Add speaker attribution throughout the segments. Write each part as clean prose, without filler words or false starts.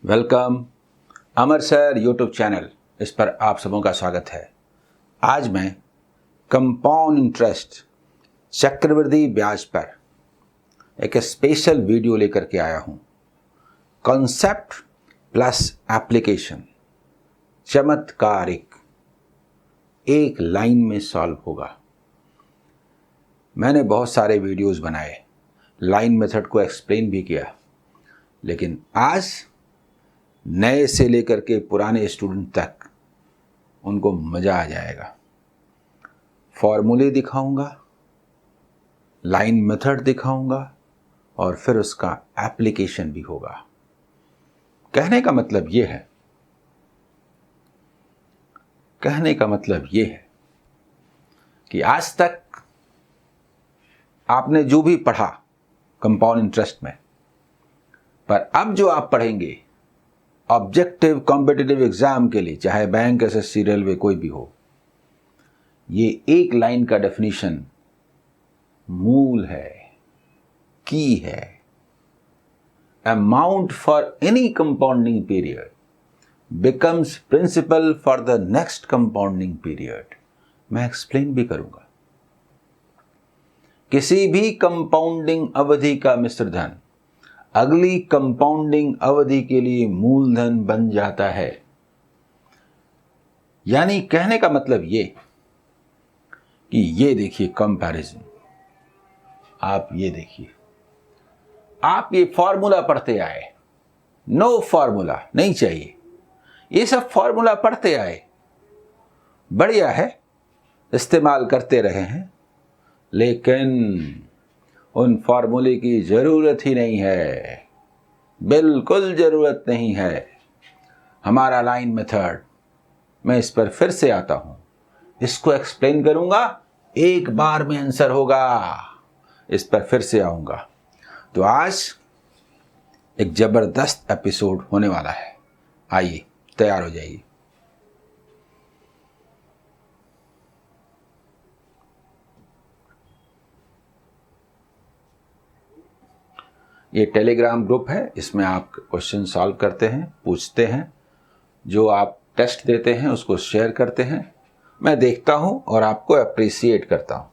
Speaker 1: Welcome अमर sir YouTube channel, इस पर आप सबों का स्वागत है। आज मैं कंपाउंड इंटरेस्ट चक्रवृद्धि ब्याज पर एक स्पेशल वीडियो लेकर के आया हूँ। कॉन्सेप्ट प्लस एप्लीकेशन, चमत्कारिक, एक लाइन में सॉल्व होगा। मैंने बहुत सारे वीडियोस बनाए, लाइन मेथड को एक्सप्लेन भी किया, लेकिन आज नए से लेकर के पुराने स्टूडेंट तक उनको मज़ा आ जाएगा। फॉर्मूले दिखाऊंगा, लाइन मेथड दिखाऊंगा और फिर उसका एप्लीकेशन भी होगा। कहने का मतलब ये है कि आज तक आपने जो भी पढ़ा कंपाउंड इंटरेस्ट में, पर अब जो आप पढ़ेंगे ऑब्जेक्टिव कॉम्पिटिटिव एग्जाम के लिए, चाहे बैंक, एसएससी, रेलवे, कोई भी हो, ये एक लाइन का डेफिनेशन मूल है, की है। Amount for any compounding period becomes principal for the next compounding period. मैं एक्सप्लेन भी करूंगा। किसी भी कंपाउंडिंग अवधि का मिश्र धन अगली कंपाउंडिंग अवधि के लिए मूलधन बन जाता है। यानी कहने का मतलब ये कि ये देखिए कंपैरिजन, आप ये देखिए, आप ये फॉर्मूला पढ़ते आए, नो फॉर्मूला नहीं चाहिए, ये सब फॉर्मूला पढ़ते आए, बढ़िया है, इस्तेमाल करते रहे हैं, लेकिन उन फॉर्मूले की ज़रूरत ही नहीं है, बिल्कुल ज़रूरत नहीं है। हमारा लाइन मेथड, मैं इस पर फिर से आता हूँ, इसको एक्सप्लेन करूँगा, एक बार में आंसर होगा, इस पर फिर से आऊँगा। तो आज एक ज़बरदस्त एपिसोड होने वाला है, आइए तैयार हो जाइए। ये टेलीग्राम ग्रुप है, इसमें आप क्वेश्चन सॉल्व करते हैं, पूछते हैं, जो आप टेस्ट देते हैं उसको शेयर करते हैं, मैं देखता हूं और आपको अप्रिशिएट करता हूं।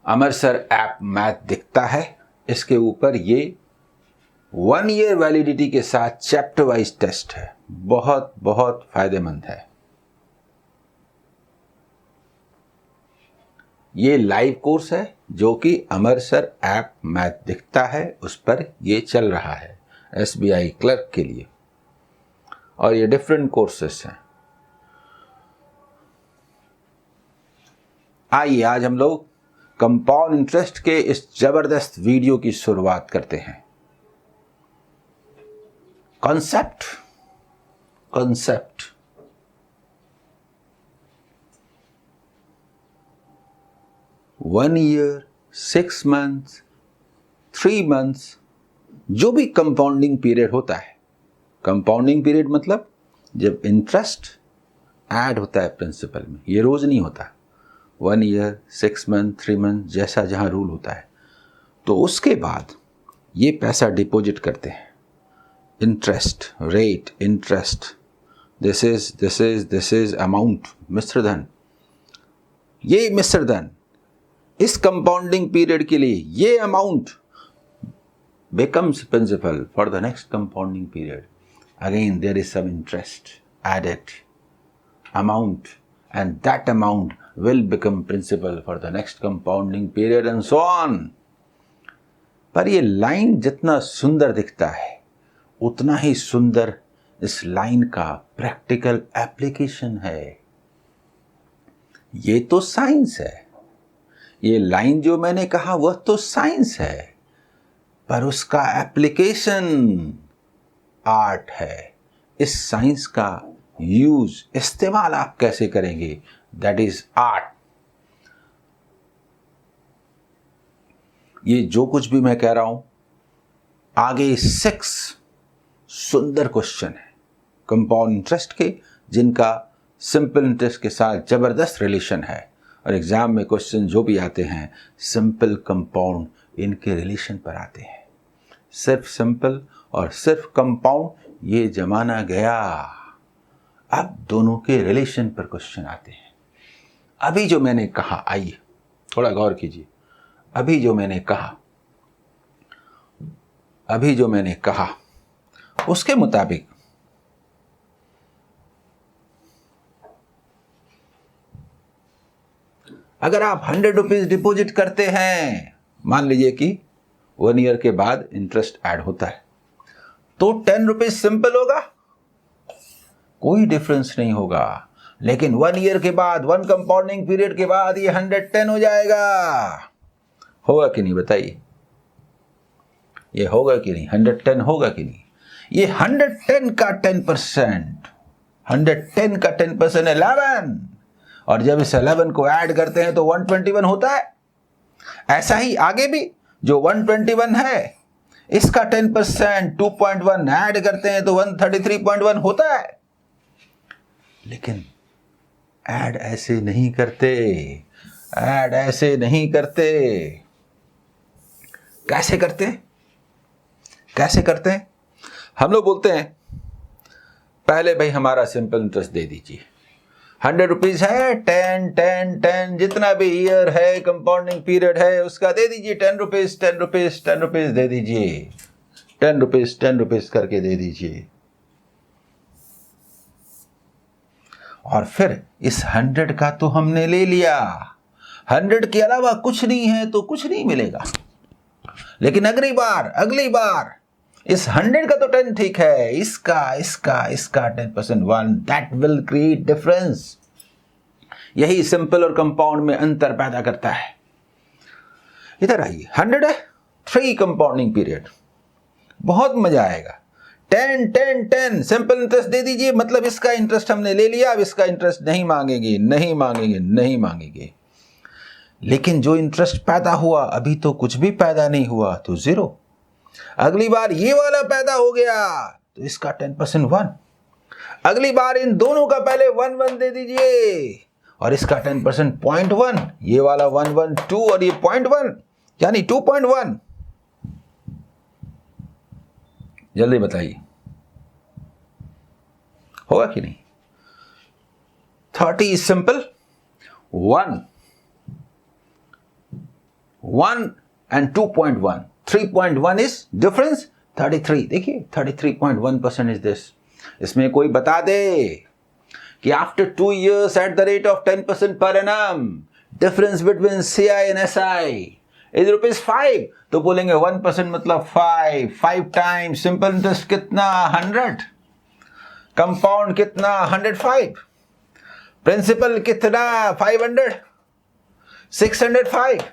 Speaker 1: अमर सर ऐप मैथ दिखता है, इसके ऊपर ये 1 ईयर वैलिडिटी के साथ चैप्टर वाइज टेस्ट है, बहुत बहुत फायदेमंद है। ये लाइव कोर्स है जो कि अमर सर ऐप मैथ दिखता है उस पर ये चल रहा है, एसबीआई क्लर्क के लिए, और ये डिफरेंट कोर्सेस हैं। आइए आज हम लोग कंपाउंड इंटरेस्ट के इस जबरदस्त वीडियो की शुरुआत करते हैं। कॉन्सेप्ट 1 ईयर, 6 मंथ्स, 3 मंथ्स, जो भी कंपाउंडिंग पीरियड होता है, कंपाउंडिंग पीरियड मतलब जब इंटरेस्ट ऐड होता है प्रिंसिपल में, ये रोज नहीं होता, 1 ईयर, 6 मंथ, 3 मंथ, जैसा जहां रूल होता है, तो उसके बाद ये पैसा डिपॉजिट करते हैं। Interest rate, interest, this is amount, मिश्र धन, ये मिश्र धन इस कंपाउंडिंग पीरियड के लिए, ये amount becomes principal for the next compounding period. Again there is some interest added amount, and that amount will become principal for the next compounding period and so on. पर ये line जितना सुंदर दिखता है उतना ही सुंदर इस लाइन का प्रैक्टिकल एप्लीकेशन है। ये तो साइंस है, ये लाइन जो मैंने कहा वह तो साइंस है, पर उसका एप्लीकेशन आर्ट है। इस साइंस का यूज, इस्तेमाल आप कैसे करेंगे, दैट इज आर्ट। ये जो कुछ भी मैं कह रहा हूं, आगे 6 सुंदर क्वेश्चन है कंपाउंड इंटरेस्ट के, जिनका सिंपल इंटरेस्ट के साथ जबरदस्त रिलेशन है, और एग्जाम में क्वेश्चन जो भी आते हैं सिंपल कंपाउंड इनके रिलेशन पर आते हैं। सिर्फ सिंपल और सिर्फ कंपाउंड ये जमाना गया, अब दोनों के रिलेशन पर क्वेश्चन आते हैं। अभी जो मैंने कहा, आइए थोड़ा गौर कीजिए, अभी जो मैंने कहा उसके मुताबिक अगर आप 100 रुपीज डिपॉजिट करते हैं, मान लीजिए कि 1 ईयर के बाद इंटरेस्ट ऐड होता है, तो 10 रुपीज सिंपल होगा, कोई डिफरेंस नहीं होगा। लेकिन 1 ईयर के बाद, 1 कंपाउंडिंग पीरियड के बाद ये 110 हो जाएगा। होगा कि नहीं बताइए, ये होगा कि नहीं, 110 होगा कि नहीं? ये 110 का 10%, 110 का 10% 11, और जब इस 11 को ऐड करते हैं तो 121 होता है। ऐसा ही आगे भी जो 121 है इसका 10% 2.1 ऐड करते हैं तो 133.1 होता है। लेकिन ऐड ऐसे नहीं करते, ऐड ऐसे नहीं करते। कैसे करते हैं? कैसे करते हैं? हम लोग बोलते हैं पहले भाई हमारा सिंपल इंटरेस्ट दे दीजिए, 100 रुपीज है, 10 10 10 जितना भी ईयर है, कंपाउंडिंग पीरियड है, उसका दे दीजिए 10 रुपीज 10 रुपीज 10 रुपीज दे दीजिए, 10 रुपीज 10 रुपीज करके दे दीजिए। और फिर इस 100 का तो हमने ले लिया, 100 के अलावा कुछ नहीं है तो कुछ नहीं मिलेगा। लेकिन अगली बार इस 100 का तो 10 ठीक है, इसका 10% 1, दैट विल क्रिएट डिफरेंस। यही सिंपल और कंपाउंड में अंतर पैदा करता है। इधर आइए, 100 है, 3 कंपाउंडिंग पीरियड, बहुत मजा आएगा। 10 10 10 सिंपल इंटरेस्ट दे दीजिए, मतलब इसका इंटरेस्ट हमने ले लिया, अब इसका इंटरेस्ट नहीं मांगेंगे। लेकिन जो इंटरेस्ट पैदा हुआ, अभी तो कुछ भी पैदा नहीं हुआ, तो 0। अगली बार ये वाला पैदा हो गया तो इसका 10% 1। अगली बार इन दोनों का पहले 1 1 दे दीजिए और इसका 10% 0.1, ये वाला 1 1 2 और ये 0.1 यानी 2.1। जल्दी बताइए, होगा कि नहीं? 30 is simple, 1 and 2.1, 3.1 is difference, 33। देखिए 33.1% is this। इसमें कोई बता दे कि after 2 years at the rate of 10% per annum, difference between CI and SI is ₹5, तो बोलेंगे 1% मतलब 5 times simple interest कितना 100, कंपाउंड कितना 105, प्रिंसिपल कितना 500, 605।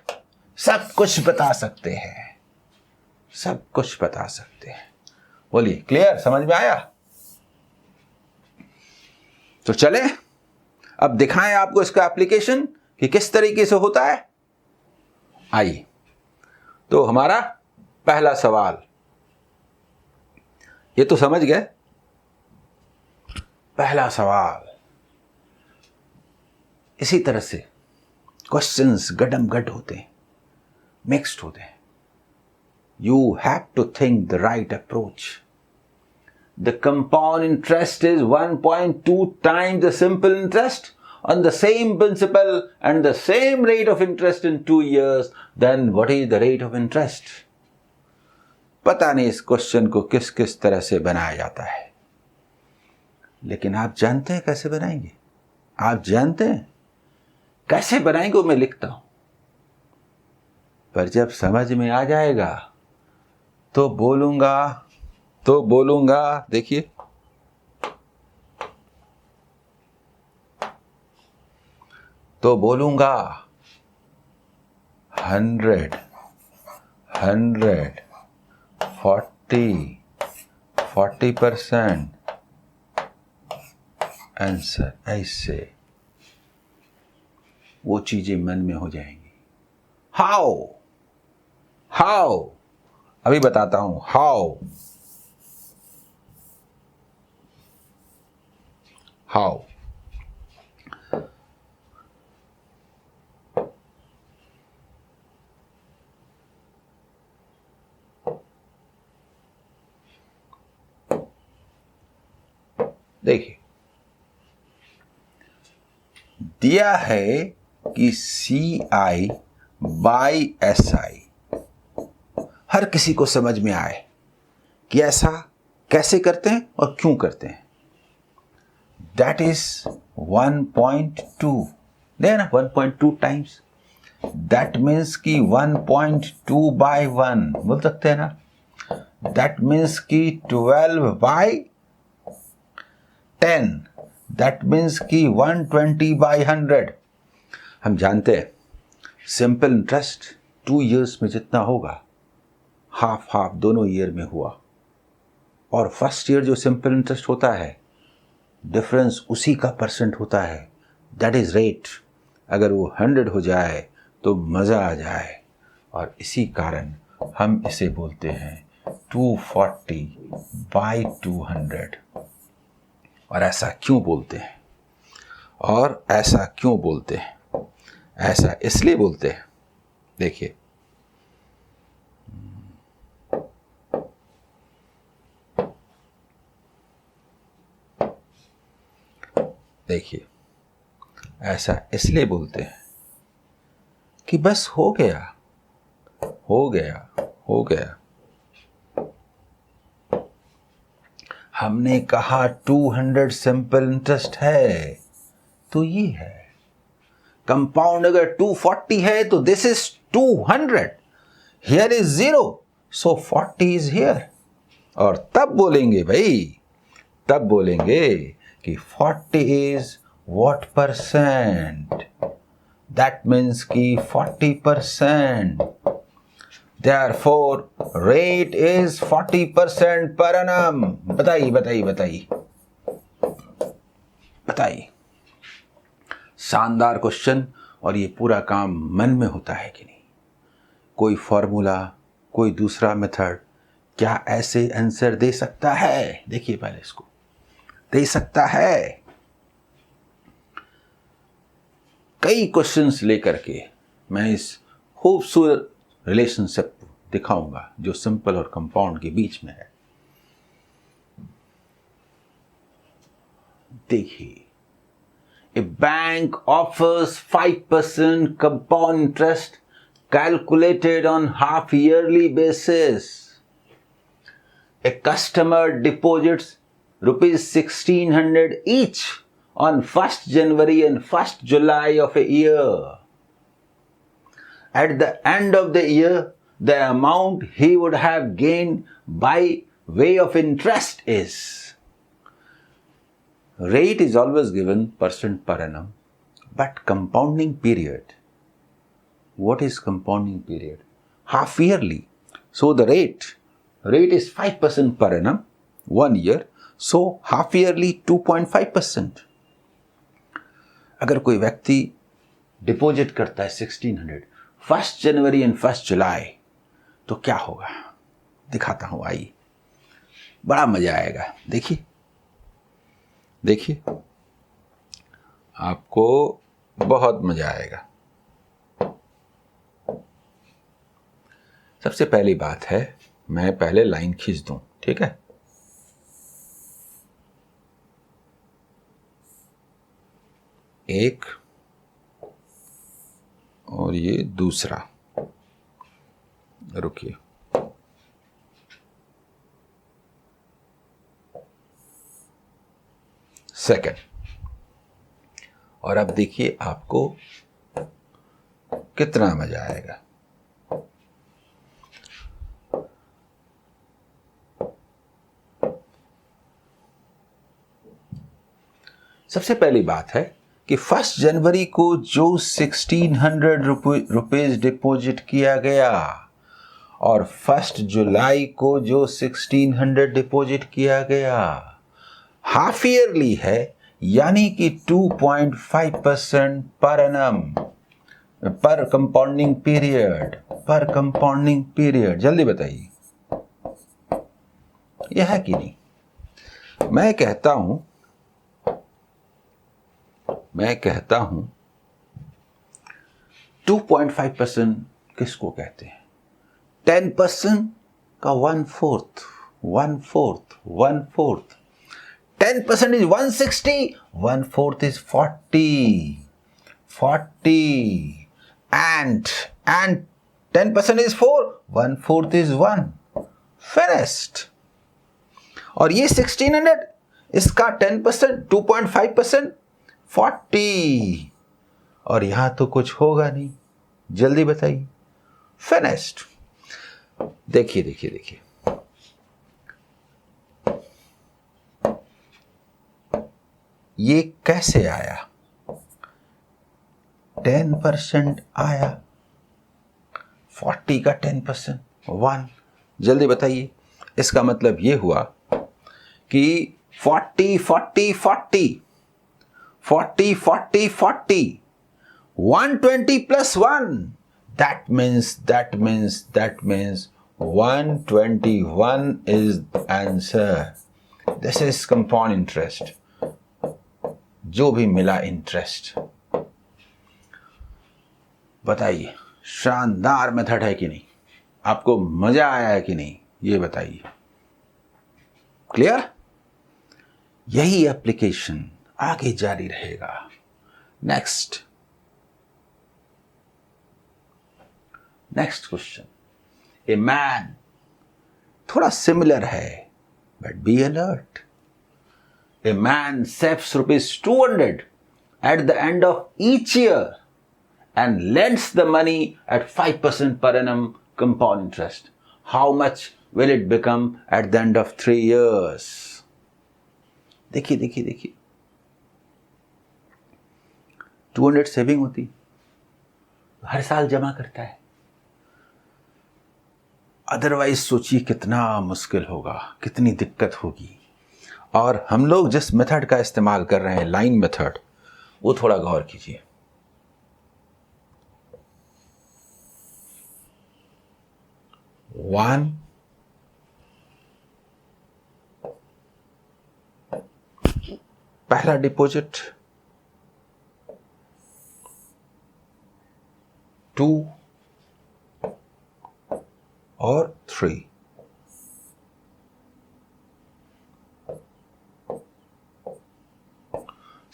Speaker 1: सब कुछ बता सकते हैं, सब कुछ बता सकते हैं। बोलिए, क्लियर, समझ में आया? तो चले अब दिखाएं आपको इसका एप्लीकेशन कि किस तरीके से होता है। आइए, तो हमारा पहला सवाल, ये तो समझ गए। पहला सवाल, इसी तरह से क्वेश्चंस गडम गड होते हैं, मिक्स्ड होते हैं। You have to think the right approach. The compound interest is 1.2 times the simple interest on the same principal and the same rate of interest in 2 years. Then what is the rate of interest? पता नहीं इस question को किस किस तरह से बनाया जाता है, लेकिन आप जानते हैं कैसे बनाएंगे? आप जानते हैं कैसे बनाएंगे? वो मैं लिखता हूं, पर जब समझ में आ जाएगा तो बोलूंगा। देखिए, तो बोलूंगा 100 40% आंसर, ऐसे वो चीजें मन में हो जाएंगी। हाउ अभी बताता हूं। हाउ देखिए दिया है कि CI बाई SI, हर किसी को समझ में आए कि ऐसा कैसे करते हैं और क्यों करते हैं। दैट इज 1.2, देखा ना 1.2 टाइम्स, दैट मीन्स कि 1.2 बाई 1 बोल सकते हैं ना, दैट मीन्स कि 12 बाई 10, दैट मीन्स कि 120 बाई 100। हम जानते हैं सिंपल इंटरेस्ट 2 years में जितना होगा, हाफ हाफ दोनों ईयर में हुआ, और फर्स्ट ईयर जो सिंपल इंटरेस्ट होता है डिफरेंस उसी का परसेंट होता है, दैट इज रेट। अगर वो 100 हो जाए तो मज़ा आ जाए, और इसी कारण हम इसे बोलते हैं 240 बाई 200। और ऐसा क्यों बोलते हैं, और ऐसा क्यों बोलते हैं, ऐसा इसलिए बोलते हैं, देखिए देखिए ऐसा इसलिए बोलते हैं कि बस हो गया हो गया हो गया, हमने कहा 200 सिंपल इंटरेस्ट है तो ये है, कंपाउंड अगर 240 है तो this is 200, here is 0 so 40 is here. और तब बोलेंगे भाई, तब बोलेंगे कि 40 is what percent, that means कि 40%, therefore rate is 40% per annum। बताइए बताइए बताइए बताइए, शानदार क्वेश्चन। और ये पूरा काम मन में होता है कि नहीं, कोई फॉर्मूला, कोई दूसरा मेथड क्या ऐसे आंसर दे सकता है? देखिए पहले इसको, दे सकता है। कई क्वेश्चंस लेकर के मैं इस खूबसूरत रिलेशनशिप दिखाऊंगा जो सिंपल और कंपाउंड के बीच में है। देखिए, a bank offers 5% compound interest calculated on half yearly basis. A customer deposits rupees 1600 each on 1st January and 1st July of a year. At the end of the year, the amount he would have gained by way of interest is, rate is always given percent per annum, but compounding period, what is compounding period? Half yearly. So the rate is 5% per annum, 1 year, so half yearly 2.5%. अगर कोई व्यक्ति deposit करता है 1600 1st January and 1st जुलाई, तो क्या होगा दिखाता हूं, आइए, बड़ा मजा आएगा। देखिए देखिए, आपको बहुत मजा आएगा। सबसे पहली बात है, मैं पहले लाइन खींच दूं, ठीक है? एक और ये दूसरा, रुकिए, सेकंड। और अब देखिए आपको कितना मजा आएगा। सबसे पहली बात है कि 1st जनवरी को जो 1600 रुपीज डिपॉजिट किया गया और 1st जुलाई को जो 1600 डिपॉजिट किया गया, हाफ ईयरली है, यानी कि 2.5% पर एनम, पर कंपाउंडिंग पीरियड, पर कंपाउंडिंग पीरियड। जल्दी बताइए, यह है कि नहीं? मैं कहता हूं 2.5% किसको कहते हैं? 10% का 1/4, 1/4, 1/4, 10% is 160, 1/4 is 40, and 10% is 4, 1/4 is 1. Finished. और ये 1600, इसका 10% 2.5%, 40, और यहां तो कुछ होगा नहीं, जल्दी बताइए। फिनिश्ड। देखिए देखिए देखिए, ये कैसे आया? 10% आया, 40 का 10%, 1। जल्दी बताइए। इसका मतलब ये हुआ कि 40 40 40 40 40 40, 120 plus 1, that means 121 is the answer. This is compound interest, जो भी मिला इंटरेस्ट। बताइए, शानदार मेथड है कि नहीं? आपको मजा आया है कि नहीं, ये बताइए। क्लियर? यही एप्लीकेशन आगे जारी रहेगा। Next question. ए मैन, थोड़ा सिमिलर है but be alert. A man saves ₹200 at the end of each year and lends the money at 5% per annum compound interest. How much will it become at the end of 3 years? देखिए देखिए देखिए, 200 saving होती, हर साल जमा करता है। Otherwise सोचिए कितना मुश्किल होगा, कितनी दिक्कत होगी। और हम लोग जिस मेथड का इस्तेमाल कर रहे हैं, लाइन मेथड, वो थोड़ा गौर कीजिए। वन, पहला डिपॉजिट, 2 और 3।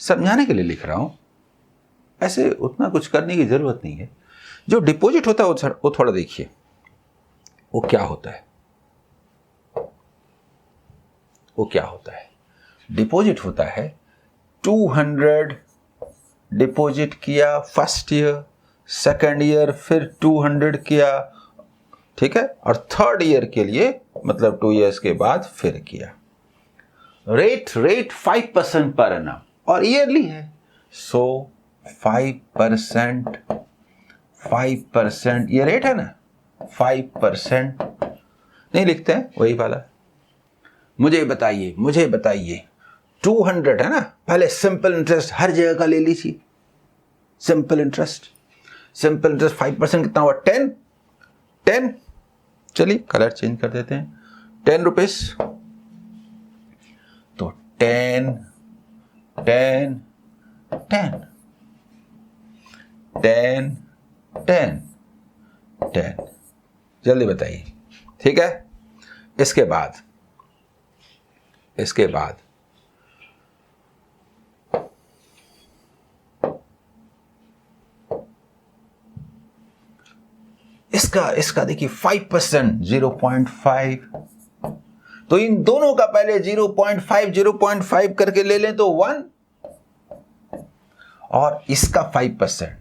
Speaker 1: समझाने के लिए लिख रहा हूं, ऐसे उतना कुछ करने की जरूरत नहीं है। जो डिपॉजिट होता है वो थोड़ा देखिए, वो क्या होता है। डिपॉजिट होता है 200 डिपॉजिट किया फर्स्ट ईयर, सेकेंड ईयर फिर 200 किया, ठीक है, और थर्ड ईयर के लिए मतलब 2 इयर्स के बाद फिर किया। रेट 5% पर एनम और ईयरली है, सो 5% ये रेट है ना, 5% नहीं लिखते हैं, वही वाला। मुझे बताइए 200 है ना, पहले सिंपल इंटरेस्ट हर जगह का ले लीजिए। सिंपल इंटरेस्ट 5% कितना हुआ? 10। चलिए कलर चेंज कर देते हैं, 10 रुपीस। तो 10 10 10 10 10 10, जल्दी बताइए। ठीक है, इसके बाद इसका देखिए 5%, 0.5। तो इन दोनों का पहले 0.5 करके ले लें तो 1, और इसका 5%,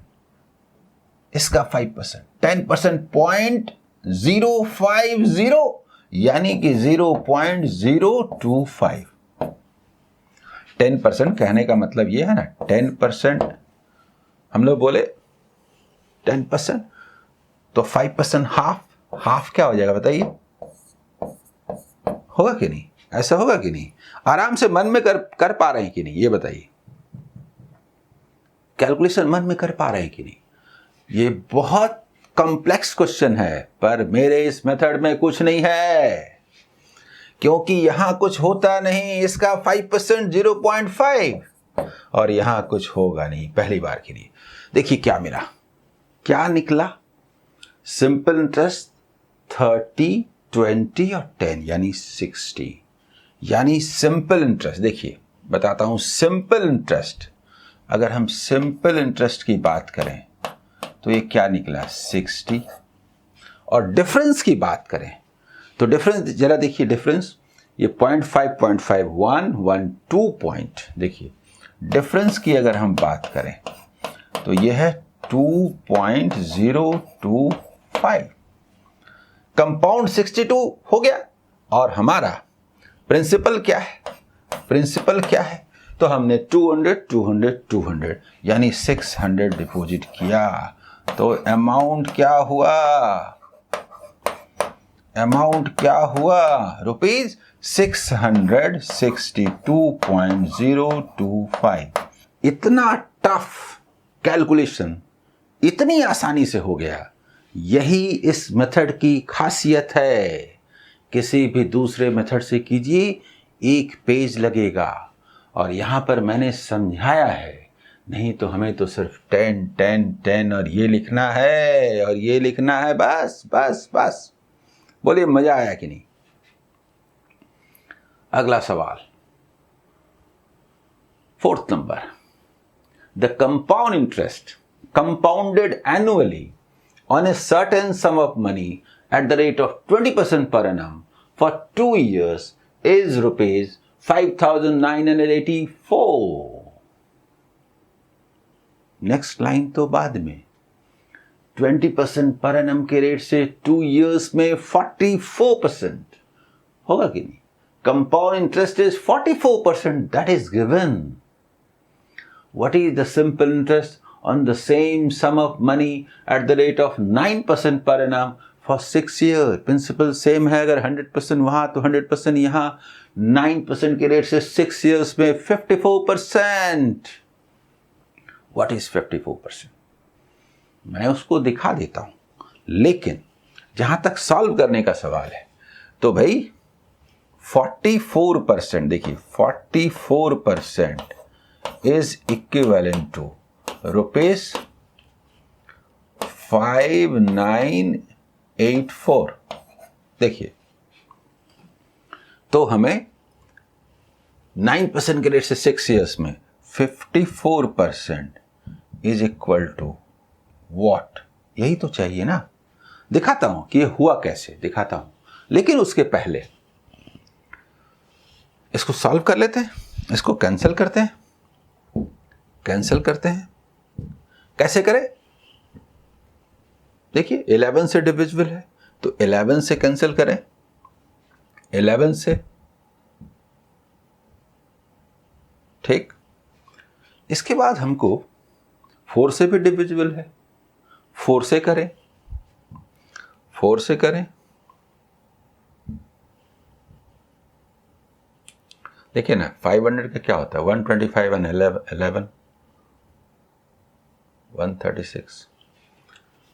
Speaker 1: 10% 0.050, यानी कि 0.025। 10% कहने का मतलब ये है ना, 10% हम लोग बोले 10%, तो 5% हाफ क्या हो जाएगा बताइए? होगा कि नहीं? ऐसा होगा कि नहीं? आराम से मन में कर पा रहे हैं कि नहीं, ये बताइए। कैलकुलेशन मन में कर पा रहे हैं कि नहीं? ये बहुत कॉम्प्लेक्स क्वेश्चन है, पर मेरे इस मेथड में कुछ नहीं है, क्योंकि यहां कुछ होता नहीं। इसका 5% 0.5, और यहां कुछ होगा नहीं पहली बार के लिए। देखिए क्या मिला, क्या निकला? सिंपल इंटरेस्ट 30, 20 और 10 यानी 60, यानी सिंपल इंटरेस्ट देखिए बताता हूं सिंपल इंटरेस्ट। अगर हम सिंपल इंटरेस्ट की बात करें तो ये क्या निकला 60, और डिफरेंस की बात करें तो डिफरेंस जरा देखिए, डिफरेंस ये 0.5 पॉइंट, देखिए डिफरेंस की अगर हम बात करें तो ये है 2.025। कंपाउंड 62 हो गया, और हमारा प्रिंसिपल क्या है, प्रिंसिपल क्या है, तो हमने 200 यानी 600 डिपॉजिट किया। तो अमाउंट क्या हुआ, अमाउंट क्या हुआ, रुपीज 662.025। इतना टफ कैलकुलेशन इतनी आसानी से हो गया, यही इस मेथड की खासियत है। किसी भी दूसरे मेथड से कीजिए एक पेज लगेगा, और यहां पर मैंने समझाया है, नहीं तो हमें तो सिर्फ 10 10 10 और ये लिखना है और ये लिखना है, बस बस बस। बोलिए मजा आया कि नहीं। अगला सवाल 4th number, the compound interest compounded annually on a certain sum of money at the rate of 20% per annum for 2 years is rupees 5,984। Next line तो बाद में, 20% पर एनम के रेट से 2 years में 44% होगा कि नहीं। Compound interest is 44%, that is given. What is the simple interest on the same sum of money at the rate of 9% per annum for 6 years? Principal same है, अगर 100% वहां तो 100% यहां, 9% के रेट से 6 years में 54%। What is 54%? मैं उसको दिखा देता हूं, लेकिन जहां तक सॉल्व करने का सवाल है तो भाई 44%, देखिए 44% इज इक्विवेलेंट टू रुपीज 5984। देखिए, तो हमें 9% के रेट से 6 years में 54% इज इक्वल टू वॉट, यही तो चाहिए ना। दिखाता हूं कि ये हुआ कैसे, दिखाता हूं, लेकिन उसके पहले इसको सॉल्व कर लेते हैं, इसको कैंसिल करते हैं, कैंसिल करते हैं। कैसे करें, देखिए 11 से डिविजिबल है तो 11 से कैंसिल करें, 11 से, ठीक। इसके बाद हमको 4 से भी डिविजिबल है, 4 से करें, 4 से करें। देखिए ना 500 का क्या होता है, 125 and 11 136।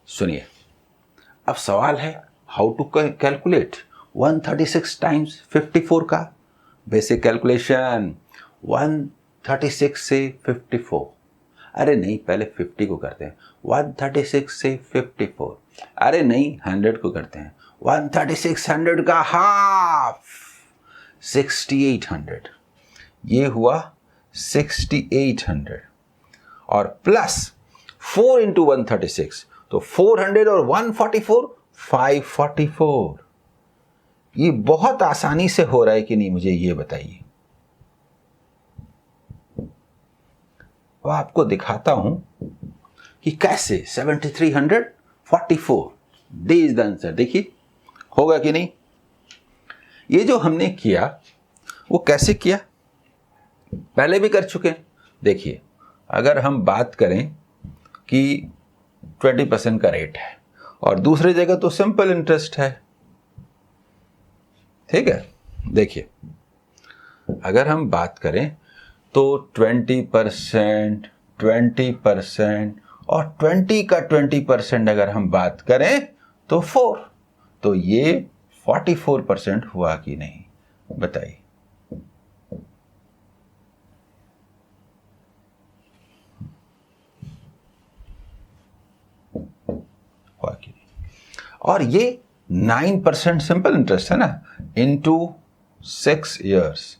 Speaker 1: सुनिए, अब सवाल है हाउ टू कैलकुलेट 136 टाइम्स 54 का बेसिक कैलकुलेशन। 136 से 54, अरे नहीं पहले 50 को करते हैं, 136 से 54, अरे नहीं 100 को करते हैं, 136 100 का हाफ 6800, ये हुआ 6800, और प्लस 4 इंटू 136 तो 400 और 144 544। ये बहुत आसानी से हो रहा है कि नहीं, मुझे ये बताइए। अब आपको दिखाता हूं कि कैसे 7344 डी इज द आंसर। देखिए होगा कि नहीं। ये जो हमने किया वो कैसे किया, पहले भी कर चुके हैं। देखिए अगर हम बात करें कि 20% का रेट है और दूसरी जगह तो सिंपल इंटरेस्ट है, ठीक है। देखिए अगर हम बात करें तो 20% 20% और 20 का 20% अगर हम बात करें तो 4, तो ये 44% हुआ कि नहीं, बताइए। हुआ कि नहीं। और ये 9% सिंपल इंटरेस्ट है ना, इनटू 6 years,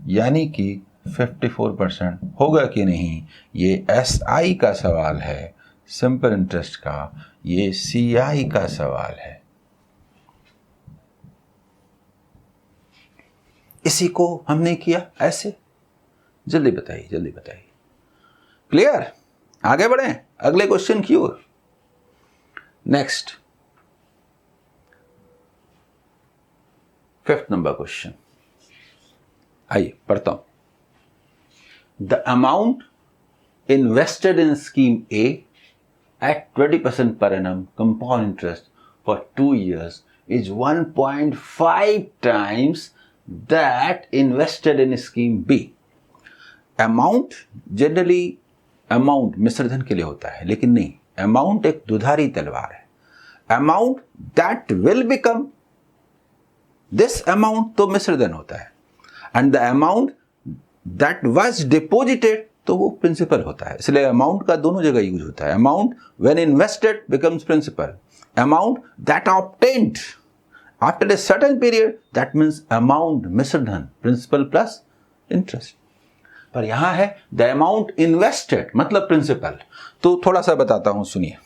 Speaker 1: यानी कि 54% होगा कि नहीं, ये SI का सवाल है, सिंपल इंटरेस्ट का, ये CI का सवाल है। इसी को हमने किया ऐसे। जल्दी बताइए, जल्दी बताइए। क्लियर? आगे बढ़ें अगले क्वेश्चन की ओर। नेक्स्ट 5th नंबर क्वेश्चन, आइए पढ़ता हूं। The amount invested in scheme A at 20% per annum compound interest for 2 years is 1.5 times that invested in scheme B. Amount generally amount मिश्रधन के लिए होता है, लेकिन नहीं, अमाउंट एक दुधारी तलवार है। Amount that will become this amount तो मिश्रधन होता है, and the amount that was deposited तो वो प्रिंसिपल होता है। इसलिए अमाउंट का दोनों जगह यूज होता है। Amount when invested becomes principal, amount that obtained after a certain period that means amount मिश्रधन, प्रिंसिपल प्लस इंटरेस्ट। पर यहां है द अमाउंट इन्वेस्टेड मतलब प्रिंसिपल। तो थोड़ा सा बताता हूं, सुनिए,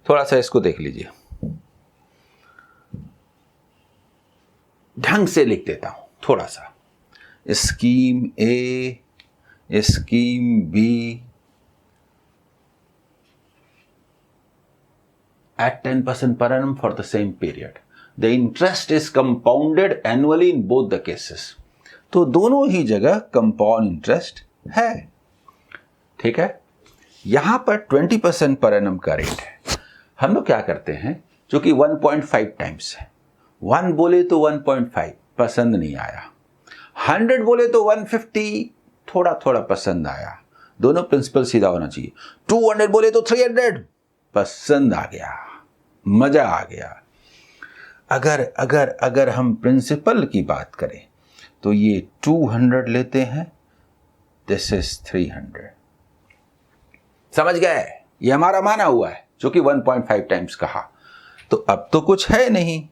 Speaker 1: थोड़ा सा इसको देख लीजिए, ढंग से लिख देता हूं थोड़ा सा। Scheme A, scheme B at 10% per annum for the same period. The interest is compounded annually in both the cases. तो दोनों ही जगह कंपाउंड इंटरेस्ट है, ठीक है। यहां पर 20% पर एनम का रेट है। हम लोग क्या करते हैं, जो कि 1.5 टाइम्स है, 1 बोले तो 1.5 पसंद नहीं आया, 100 बोले तो 150 थोड़ा थोड़ा पसंद आया, दोनों प्रिंसिपल सीधा होना चाहिए। 200 बोले तो 300 पसंद आ गया, मजा आ गया। अगर अगर अगर हम प्रिंसिपल की बात करें तो ये 200 लेते हैं, दिस इज 300। समझ गए? ये हमारा माना हुआ है, जो कि 1.5 टाइम्स कहा। तो अब तो कुछ है नहीं,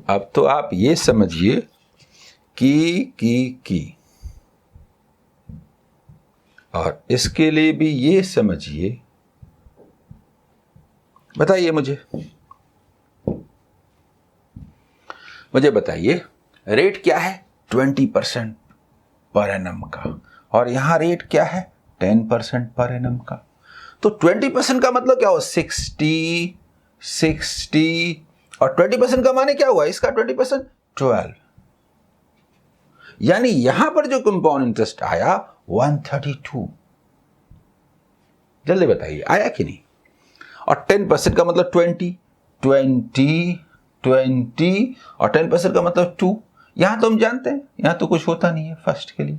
Speaker 1: अब तो आप ये समझिए कि और इसके लिए भी ये समझिए। बताइए मुझे बताइए, रेट क्या है 20% पर एनम का, और यहां रेट क्या है 10% पर एनम का। तो 20% का मतलब क्या हुआ 60 और 20% का माने क्या हुआ इसका 20% 12। यानी यहां पर जो कंपाउंड इंटरेस्ट आया 132। जल्दी बताइए आया कि नहीं। और 10% का मतलब 20 और 10% का मतलब 2। यहां तो हम जानते हैं यहां तो कुछ होता नहीं है फर्स्ट के लिए,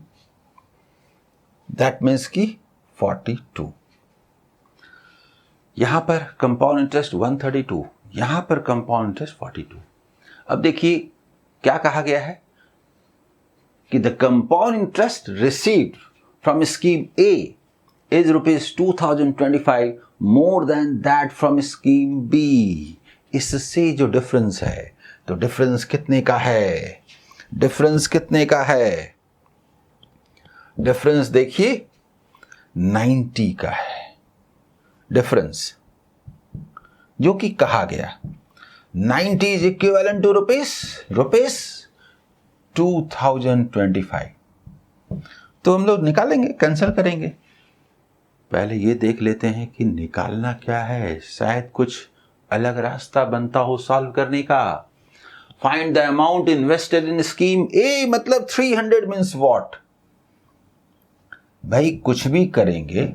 Speaker 1: दैट मीन्स की 42। यहां पर कंपाउंड इंटरेस्ट 132, यहां पर कंपाउंड इंटरेस्ट 42। अब देखिए क्या कहा गया है कि the compound interest received from scheme A is rupees 2025 more than that from scheme B। इससे जो डिफरेंस है, तो डिफरेंस कितने का है, डिफरेंस कितने का है, डिफरेंस देखिए 90 का है डिफरेंस, जो कि कहा गया 90 इज इक्विवेलेंट टू रुपीस 2025। तो हम लोग निकालेंगे, कैंसिल करेंगे। पहले ये देख लेते हैं कि निकालना क्या है, शायद कुछ अलग रास्ता बनता हो सॉल्व करने का। Find the amount invested in scheme A मतलब 300 मीन्स व्हाट। भाई कुछ भी करेंगे,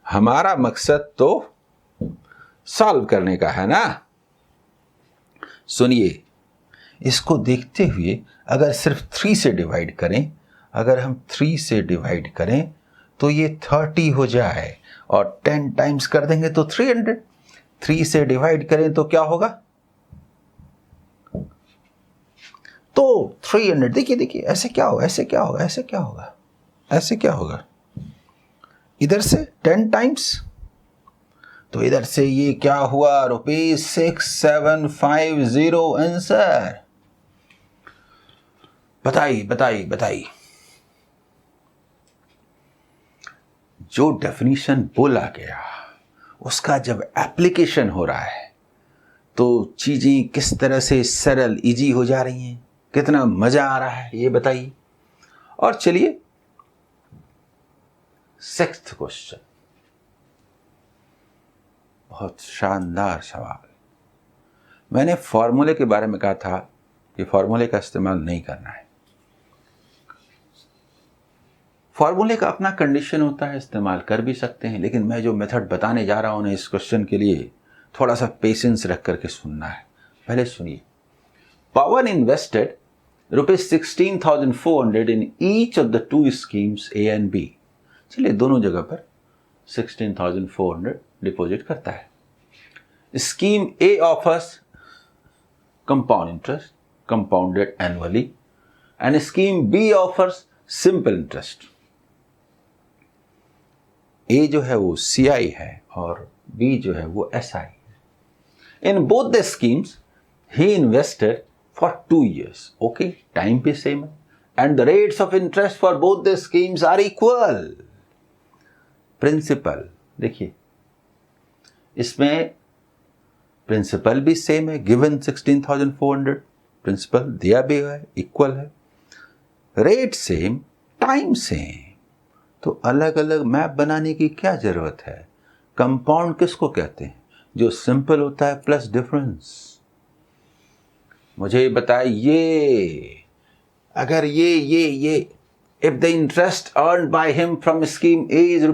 Speaker 1: हमारा मकसद तो सॉल्व करने का है ना। सुनिए, इसको देखते हुए अगर सिर्फ 3 से डिवाइड करें, अगर हम 3 से डिवाइड करें तो ये 30 हो जाए, और 10 टाइम्स कर देंगे तो 300। 3 से डिवाइड करें तो क्या होगा, तो 300। देखिए ऐसे क्या होगा, ऐसे क्या होगा, ऐसे क्या होगा, ऐसे क्या होगा, इधर से 10 टाइम्स, तो इधर से ये क्या हुआ ₹6750 आंसर। बताई। जो डेफिनेशन बोला गया उसका जब एप्लीकेशन हो रहा है तो चीजें किस तरह से सरल इजी हो जा रही हैं, कितना मजा आ रहा है ये बताइए। और चलिए सिक्स्थ क्वेश्चन, बहुत शानदार सवाल। मैंने फॉर्मूले के बारे में कहा था कि फॉर्मूले का इस्तेमाल नहीं करना है। फॉर्मूले का अपना कंडीशन होता है, इस्तेमाल कर भी सकते हैं, लेकिन मैं जो मेथड बताने जा रहा हूं ना इस क्वेश्चन के लिए थोड़ा सा पेशेंस रख करके सुनना है। पहले सुनिए। Pawan invested ₹16,400 in each of the two schemes A and B. चलिए दोनों जगह पर 16,400 डिपॉजिट करता है। Scheme A offers compound interest compounded annually and scheme B offers simple interest. A जो है वो CI है और बी जो है वो SI है। इन बोथ द स्कीम्स ही invested for 2 years। Okay, time भी सेम है and the rates of interest for both the schemes are equal. Principal देखिए, इसमें प्रिंसिपल भी सेम है, गिवन 16,400 प्रिंसिपल दिया भी है, इक्वल है, रेट सेम, टाइम सेम, तो अलग अलग मैप बनाने की क्या जरूरत है। कंपाउंड किसको कहते हैं? जो सिंपल होता है प्लस डिफरेंस। मुझे बताइए, अगर ये if the interest earned by him from scheme A is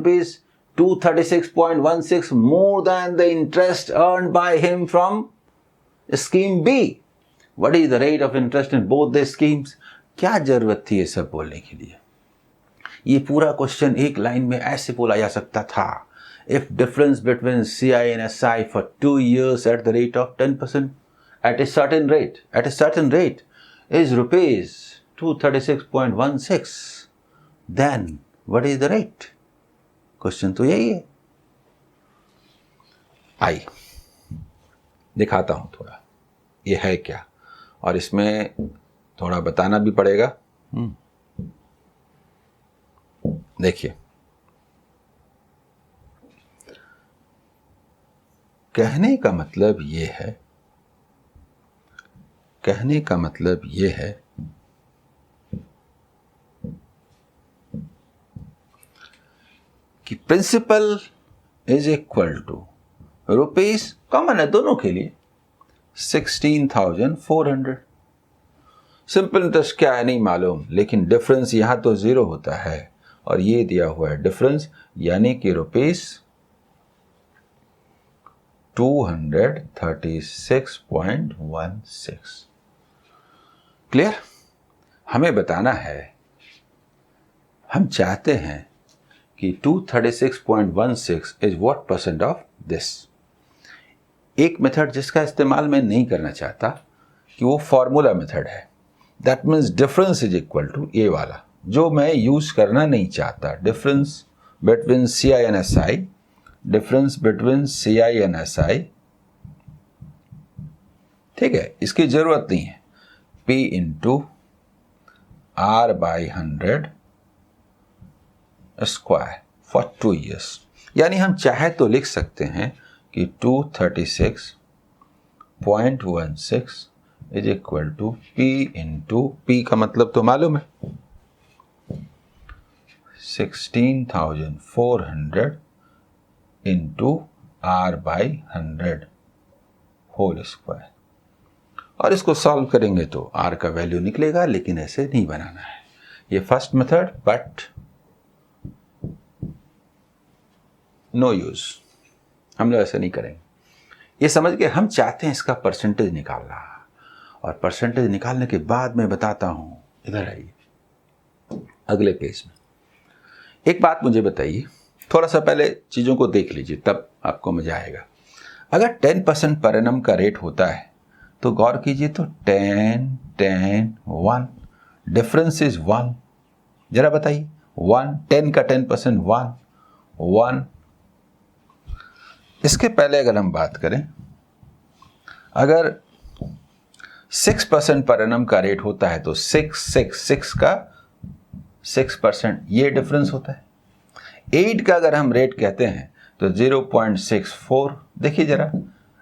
Speaker 1: ₹236.16 more than the interest earned by him from scheme B, what is the rate of interest in both the schemes? क्या जरूरत थी ये सब बोलने के लिए? ये पूरा क्वेश्चन एक लाइन में ऐसे बोला जा सकता था। If difference between CI and SI for 2 years at the rate of 10% at a certain rate is ₹236.16, then what is the rate? Question तो यही है। आई दिखाता हूं थोड़ा ये है क्या, और इसमें थोड़ा बताना भी पड़ेगा। देखिए, कहने का मतलब ये है कि principal is equal to rupees, common है दोनों के लिए, 16,400। सिंपल इंटरेस्ट क्या है नहीं मालूम, लेकिन डिफरेंस यहां तो 0 होता है और ये दिया हुआ है डिफरेंस, यानी कि ₹236.16। क्लियर? हमें बताना है, हम चाहते हैं कि 236.16 is what percent of this. एक मेथड जिसका इस्तेमाल मैं नहीं करना चाहता कि वो फॉर्मूला मेथड है, that means difference is equal to ये वाला, जो मैं यूज करना नहीं चाहता, difference between CI and SI, difference between CI and SI। ठीक है, इसकी जरूरत नहीं है। P into R/100 square for 2 years, यानी हम चाहे तो लिख सकते हैं कि 236.16 is equal to P into, P का मतलब तो मालूम है, 16,400 इंटू R/100 होल स्क्वायर। और इसको सॉल्व करेंगे तो R का वैल्यू निकलेगा, लेकिन ऐसे नहीं बनाना है। ये first method, but no use, हम लोग ऐसे नहीं करेंगे। ये समझ के हम चाहते हैं इसका परसेंटेज निकालना, और परसेंटेज निकालने के बाद मैं बताता हूं। इधर आइए अगले पेज में। एक बात मुझे बताइए, थोड़ा सा पहले चीजों को देख लीजिए, तब आपको मजा आएगा। अगर 10% पर एनम का रेट होता है तो गौर कीजिए तो 10, 10, 1, डिफरेंस इज 1। जरा बताइए, 1, 10 का 10% 1, 1। इसके पहले अगर हम बात करें, अगर 6% पर एनम का रेट होता है तो 6 का 6% ये डिफरेंस होता है। 8 का अगर हम रेट कहते हैं तो 0.64। देखिए जरा,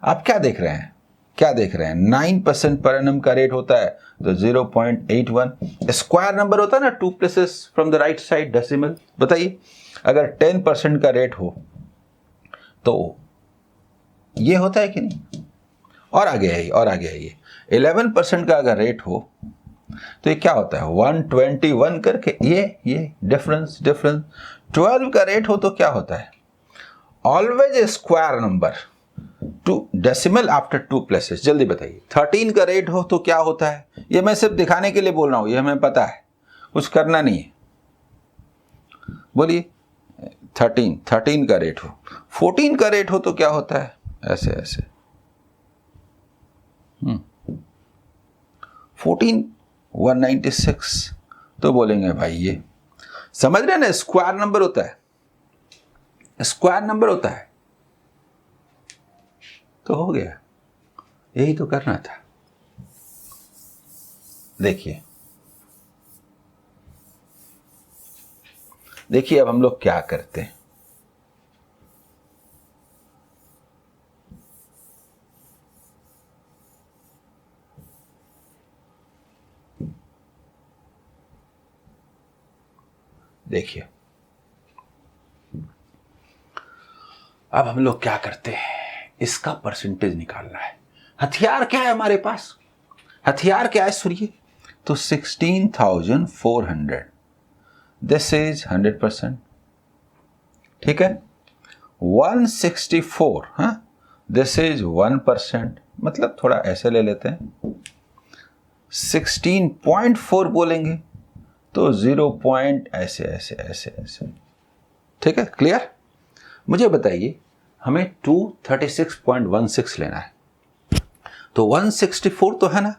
Speaker 1: आप क्या देख रहे हैं, क्या देख रहे हैं? 9% पर एनम का रेट होता है तो 0.81। स्क्वायर नंबर होता है ना, 2 places from the right side decimal. बताइए, अगर 10% का रेट हो तो ये होता है कि नहीं? और आगे है, और आगे है ये 11% का अगर रेट हो तो ये क्या होता है? 121 करके ये डिफरेंस। 12 का रेट हो तो क्या होता है? Always a square number, 2 decimal after 2 places. जल्दी बताइए। 13 का रेट हो तो क्या होता है? ये मैं सिर्फ दिखाने के लिए बोल रहा हूं, ये हमें पता है, कुछ करना नहीं है। बोलिए। 13 का रेट हो। 14 का रेट हो तो क्या होता है? ऐसे ऐसे 14 196 तो बोलेंगे भाई ये समझ रहे ना, स्क्वायर नंबर होता है, स्क्वायर नंबर होता है। तो हो गया, यही तो करना था। देखिए देखिए अब हम लोग क्या करते हैं। देखिए अब हम लोग क्या करते हैं, इसका परसेंटेज निकालना है। हथियार क्या है हमारे पास? हथियार क्या है सुनिए तो 16,400, दिस इज 100%। ठीक है। 164, हाँ, दिस इज 1%। मतलब थोड़ा ऐसे ले लेते हैं, 16.4 बोलेंगे तो 0 पॉइंट ऐसे ऐसे ऐसे ऐसे। ठीक है, क्लियर? मुझे बताइए, हमें 236.16 लेना है तो 164 तो है ना।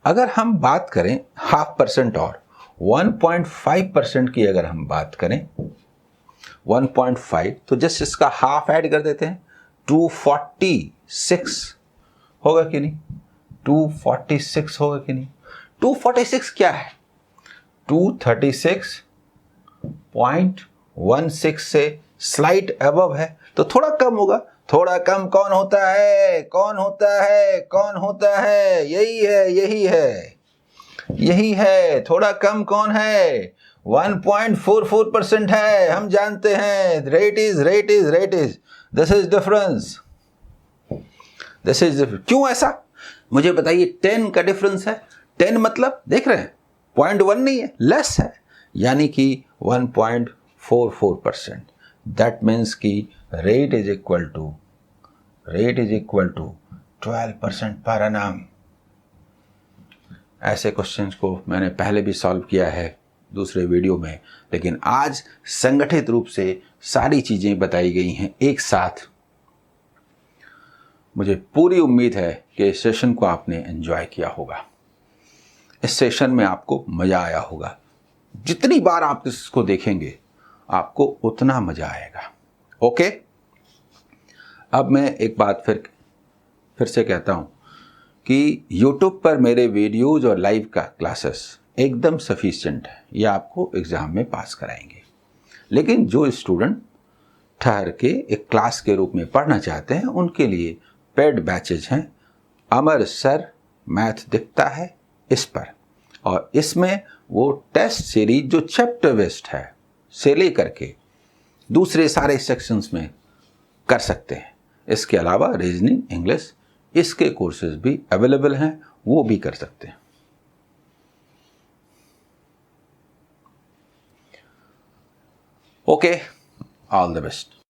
Speaker 1: अगर हम बात करें 0.5% और 1.5% की अगर हम बात करें 1.5 तो जस्ट इसका हाफ ऐड कर देते हैं, 246 होगा कि नहीं? 246 होगा कि नहीं? 246 क्या है? 236.16 से स्लाइट अबव है तो थोड़ा कम होगा। थोड़ा कम कौन होता है? कौन होता है? कौन होता है? यही है, यही है, यही है। थोड़ा कम कौन है? 1.44% है, हम जानते हैं। Rate is this is difference, this is difference. क्यों ऐसा मुझे बताइए। 10 का डिफरेंस है, 10 मतलब देख रहे हैं 0.1 नहीं है, लेस है, यानी कि 1.44%। दैट मीन्स कि rate is equal to 12% per annum. ऐसे क्वेश्चंस को मैंने पहले भी सॉल्व किया है दूसरे वीडियो में, लेकिन आज संगठित रूप से सारी चीजें बताई गई हैं एक साथ। मुझे पूरी उम्मीद है कि इस सेशन को आपने एंजॉय किया होगा, इस सेशन में आपको मजा आया होगा। जितनी बार आप इसको देखेंगे आपको उतना मजा आएगा। ओके, अब मैं एक बात फिर से कहता हूं कि YouTube पर मेरे वीडियोज और लाइव का क्लासेस एकदम सफिशिएंट है, ये आपको एग्जाम में पास कराएंगे। लेकिन जो स्टूडेंट ठहर के एक क्लास के रूप में पढ़ना चाहते हैं उनके लिए पेड बैचेज हैं। अमर सर मैथ दिखता है इस पर, और इसमें वो टेस्ट सीरीज जो चैप्टर वेस्ट है से लेकर के दूसरे सारे सेक्शंस में कर सकते हैं। इसके अलावा रीजनिंग, इंग्लिश, इसके कोर्सेज भी अवेलेबल हैं, वो भी कर सकते हैं। Okay, all the best.